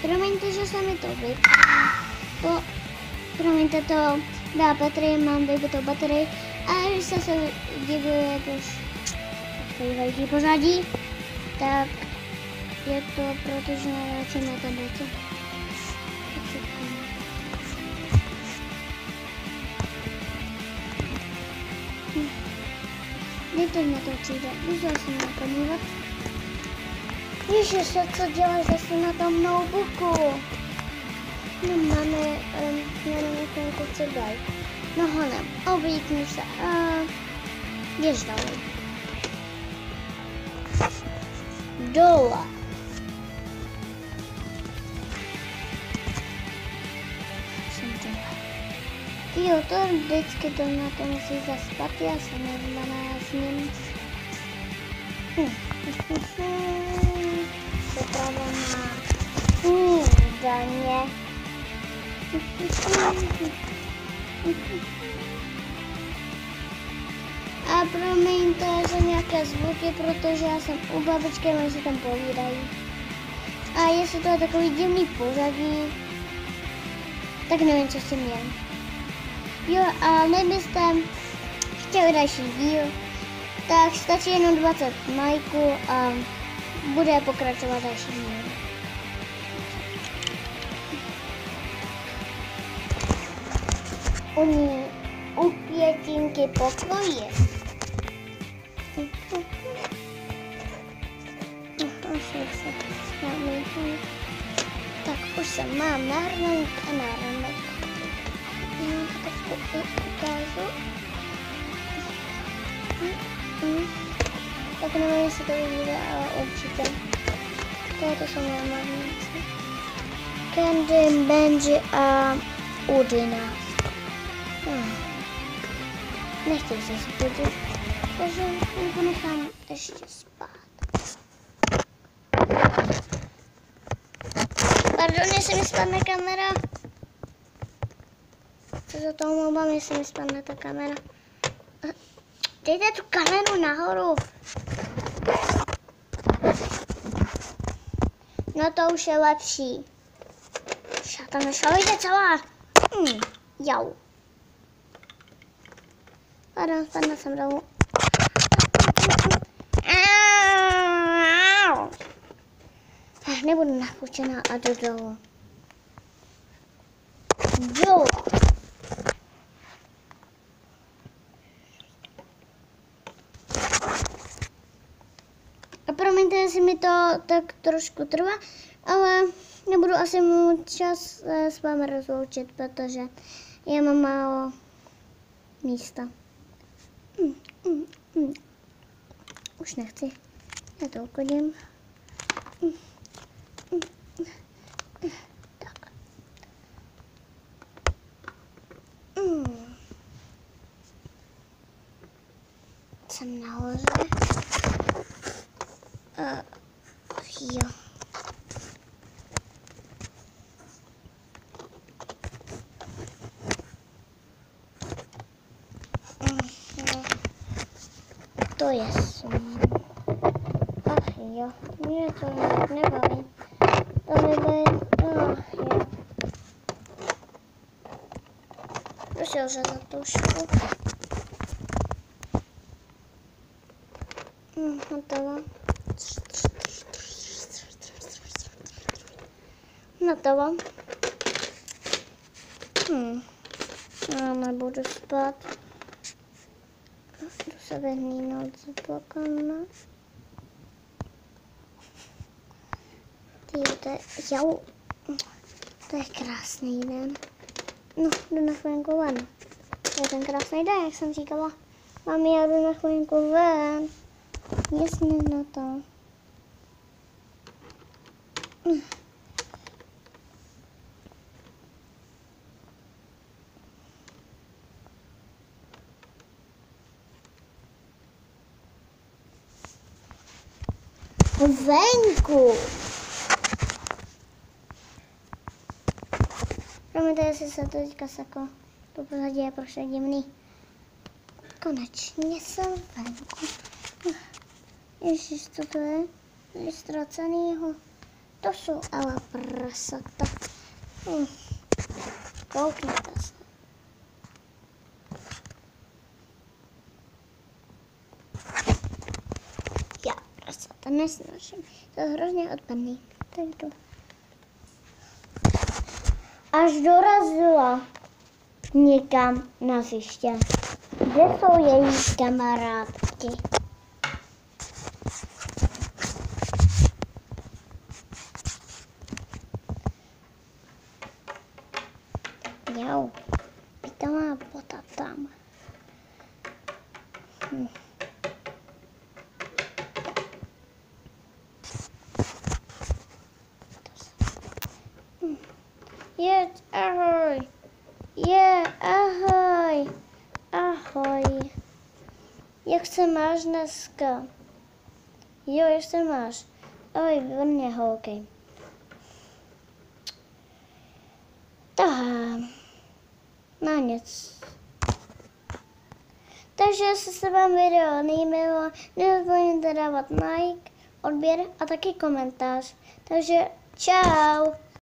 Promiňte, že se mi to vyplo. Promiňte to, dá baterii, mám vybitou baterii. A když se divuje, když takový veliký pořadí, tak je to, protože naráčím na tablete. Kdy to natočíte? Můžu se na to dívat? Ježiš, co děláš zase na tom notebooku? No máme, nevím, jak to daj. No honem, oblíkni se a běž dole. Dole. Jo, to vždycky to na to musí zaspat, já se nezblázním. Připrava na snídaně. A promiňte za nějaké zvuky, protože já jsem u babičky a oni si tam povídají. A jestli to je takový divný pořadí, tak nevím, co s tím je. Jo, a kdybyste chtěli další díl, tak stačí jenom 20 lajků a bude pokračovat další díl. U pětinky pokoje. Tak už se mám nahrnout a nahrnout. Já to trošku ukážu. Tak nevím, jestli to vyjde, ale určitě. Tohle jsou moje marnice. Candy, Benji a Udina. Nechtěl se zbudit, takže ho nechám ještě spát. Pardon, jestli mi spadne kamera. Co za toho omlouvám, jestli mi spadne ta kamera. Dejte tu kameru nahoru. No to už je lepší. Tam nešalujte celá. Jau. Pardon, spadla jsem dolů. Nebudu nachučená a jdu dolů. Jo. A promiňte, jestli mi to tak trošku trvá, ale nebudu asi mít čas s vámi rozloučit, protože já mám málo místa. Už nechci. Já to ukodím. Tak. Jsem nahoře. Jo. To je ach jo, mě to nebaví. To nebaví, ach jo. Prosím za tušku. Hotovo. Hotovo. Já nebudu spát. Jdu se vyhnínout z balkona. To je krásný den. No, jdu na chvilinku ven. To je ten krásný den, jak jsem říkala. Mami, já jdu na chvilinku ven. Jasně na to. Venku. Promiňte, jestli se to teďka sako. To pozadí je prostě divný. Konečně jsem venku. Ježiš, co to je? Je ztracenýho. To jsou ale prasata. Koukněte se. Já prasata nesnáším. To je hrozně odpadný. Tak to. Až dorazila někam na hřiště. Kde jsou její kamarádky? Jau, pitomá bota tam. Jeď, ahoj. Ahoj. Ahoj. Jak se máš dneska? Jo, jak se máš? Ahoj, výborně, holky. No nic. Takže jestli se vám video líbilo, nezapomeňte dávat like, odběr a taky komentář. Takže čau.